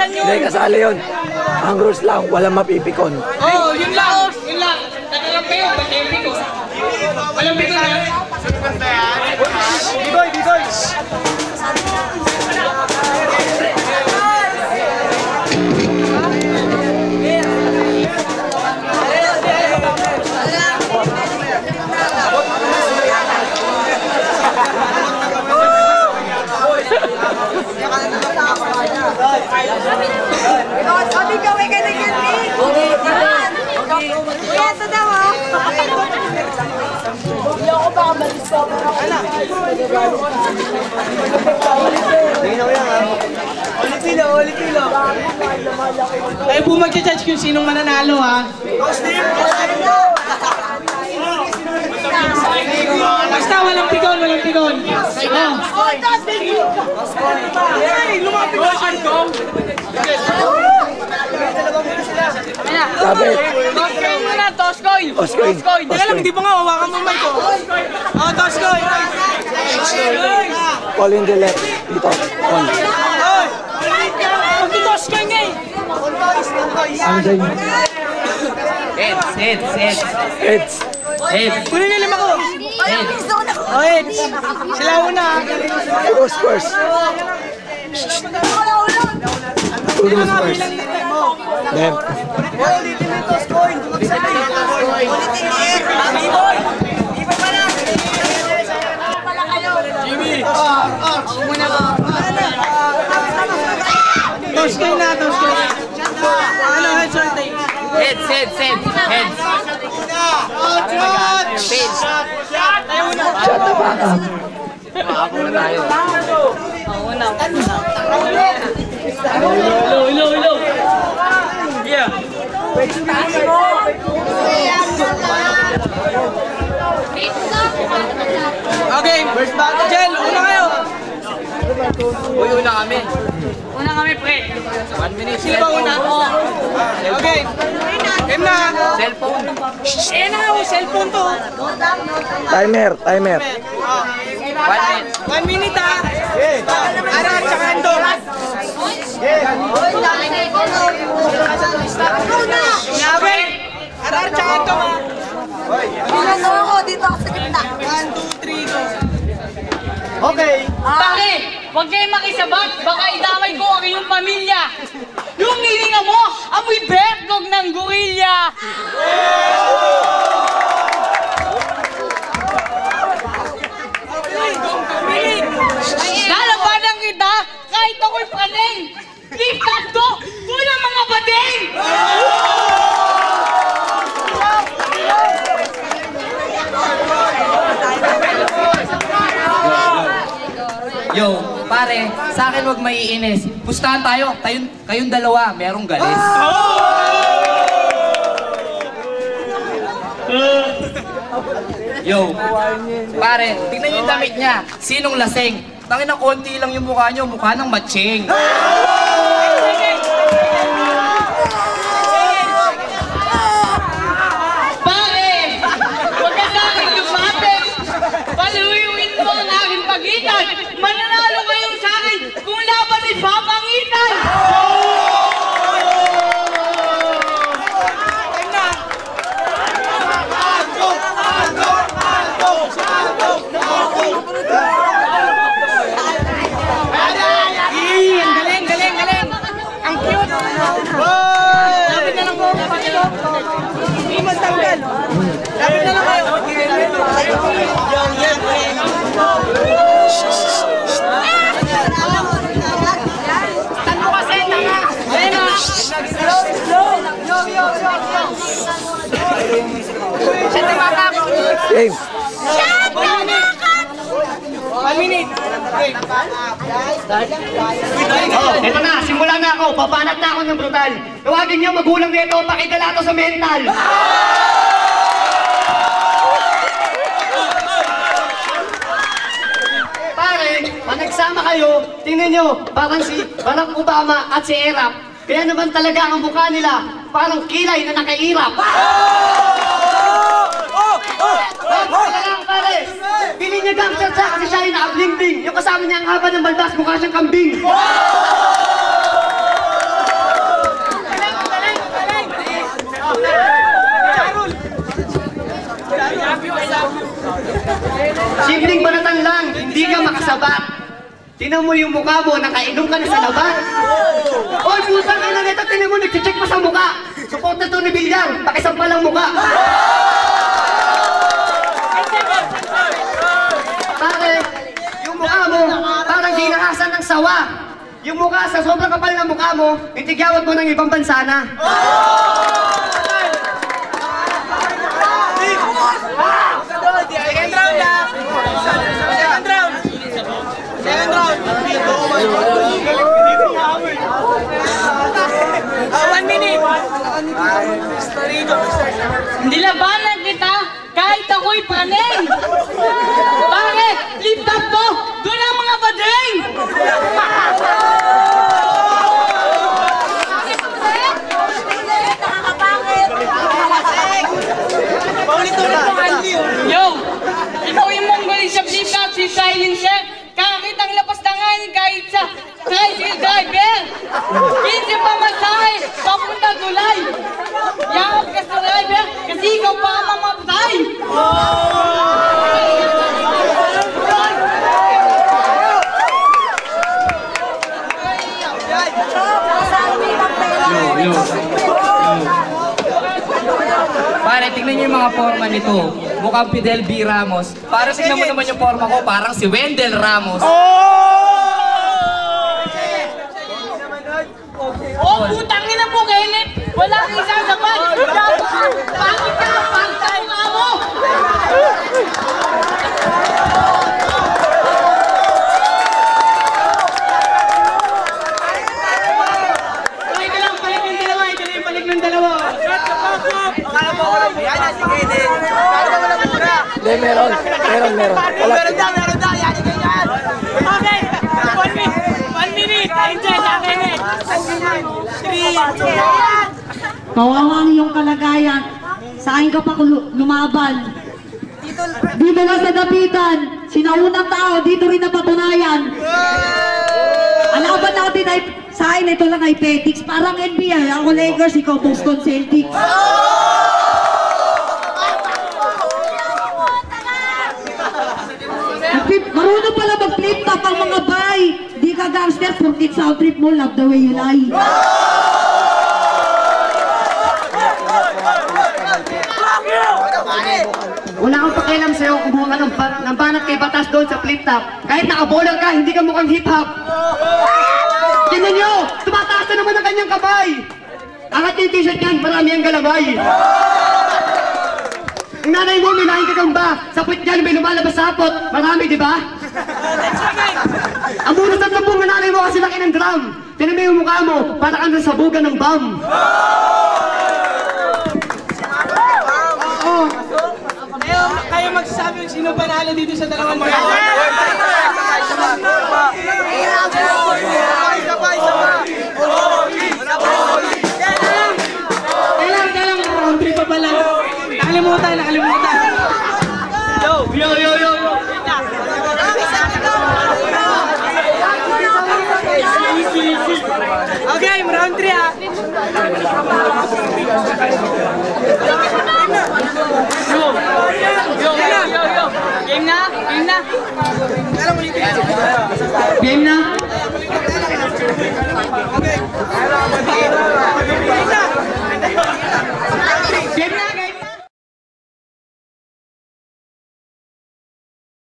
lang yun. Hindi, kasali yun. Ang rules lang, walang mapipikon. Oo, yun lang. Yun lang. Nagkakampi yun, ba't epikon? Walang pikon na yun. Bigoy, bigoy! Kayo po mag-judge kung sinong mananalo, ha? Basta walang pikon, walang pikon. Lumapit ko siya ko. Sabi. Toskoy muna, Toskoy. Toskoy. Teka lang, hindi pa nga, hawakan mo mic ko. Oh, Toskoy. Call in the left. Dito. Call. Mag-Toskoy nga eh. Ano sa'yo? Heads. Kunin niyo lima ko. Oh, heads. Sila una. Who's first? Who's first? Them. Jimmy. Toskoy na, Toskoy. Ano, heads or tails? Heads. Shut the fuck up. Makapo na tayo. Hello. Yeah. Okay, first battle. Jen, una kayo. Uy, una kami. Una kami, pre. 1 minute. Sino ba una? Okay. Game na. Cellphone. Ayan na ako, cellphone to. Timer. 1 minute. 1 minute ha. Ara, tsaka ando. Nabay. Ara, tsaka ando ha. Ano ako dito ako sa gitna. 1, 2, 3, go. Okay. Pare, huwag kayong makisabat, baka idamay ko ang iyong pamilya. Yung hininga mo, amoy bertog ng gorilya. Lalabanan kita kahit ako'y paning. Lipat to, walang mga bading. Yo, pare, sa akin wag maiinis. Pustahan tayo, kayong dalawa, merong galis. Yo, pare, tingnan niyo yung damit niya. Sinong lasing? Tangin na konti lang yung mukha niyo, mukha ng matching. Pare, huwag ka sa akin lumapit. Paluyuin mo ang aking pagitan. Mananalo kayo sa akin kung laban ay papangitan. Galing. Ang cute. Lapit na lang po. Hindi mo tanggal. Lapit na lang kayo. Tanto kasi, tanga. Ayan na. Siya tumakak. Game. 1 minute. Ito na, simula na ako. Papanat na ako ng brutal. Tawagin niyo magulang nito, pakidala to sa mental. Pare, pag nagsama kayo, tingnan niyo, parang si Barack Obama at si Erap. Kaya naman talaga ang mukha nila, parang kilay na nakairap. Pare, pili niya gangster siya kasi siya yung naka-bling-bling. Yung kasama niya ang haba ng balbas, mukha siyang kambing. Simpleng banatan lang, hindi ka makasabat. Tingnan mo yung mukha mo, nakainom ka na sa labat. Oy, putang ina nito, tingnan mo, nagche-check pa sa mukha. Support na to ni Bilyang, pakisampal ang mukha. Pare, yung mukha mo, parang dinahasan ng sawa. Yung mukha, sa sobrang kapal ng mukha mo, itigyawat mo ng ibang bansa na. Second round na! Second round! Second round! 1 minute! Nilabanan kita kahit ako'y panay. Bakit? Lift up ko! Doon ang mga badeng! Yo! Ikaw yung monggoling sa flip up, si silencer. Kakakitang lapas na nga yun kahit sa tricycle driver. Pinsin pa masahe, papunta tulay. Yakap ka sa driver, kasi ikaw pa ang mamatay. Pare, tingnan niyo yung mga forma nito. Mukhang Fidel B. Ramos. Para tingnan mo naman yung forma ko, parang si Wendell Ramos. Oh, putangin na po, Kenneth! Wala kang isang sapat! Bakit ka? Pantay nga mo! Balik ka lang, balik ng dalawa. Ito na yung balik ng dalawa. Akala mo ako lang. Yan, sige din. Kala mo lang muna. Hindi, meron. Wala. Meron daw. Yan, ganyan. Okay. 1 minute. Enjoy sa akin eh. 3, 2, Kawawa yung kalagayan. Saan ka pa lumaban? Dito lang sa dapitan. Sinaunang tao, dito rin napatunayan. Ang laban natin ay sa akin, ito lang ay Petix. Parang NBA. Ako Lakers, ikaw Boston Celtics. Marunong pala mag-flip top ang mga bay. Di ka gangster, porkit sound trip mo, love the way you lie. Wala akong pakialam sa'yo kung buha ka ng banat kay batas doon sa flip top. Kahit nakabolang ka, hindi ka mukhang hip-hop. Tingnan nyo! Tumataas na naman ang kanyang kamay! Angat yung t-shirt yan, marami ang galabay. Ang nanay mo, may lahing kakamba. Sa puwit yan, may lumalabas sa hapot. Marami, di ba? Ang muna sa tampong ng nanay mo kasi laki ng drum. Tingnan mo yung mukha mo, para kang nasabugan ng bomb. kayo magsasabi kung sino panalo dito sa dalawang mga. Kailang, round 3 pa pala. Nakalimutan. Yo. Okay, round 3 ah. Game na.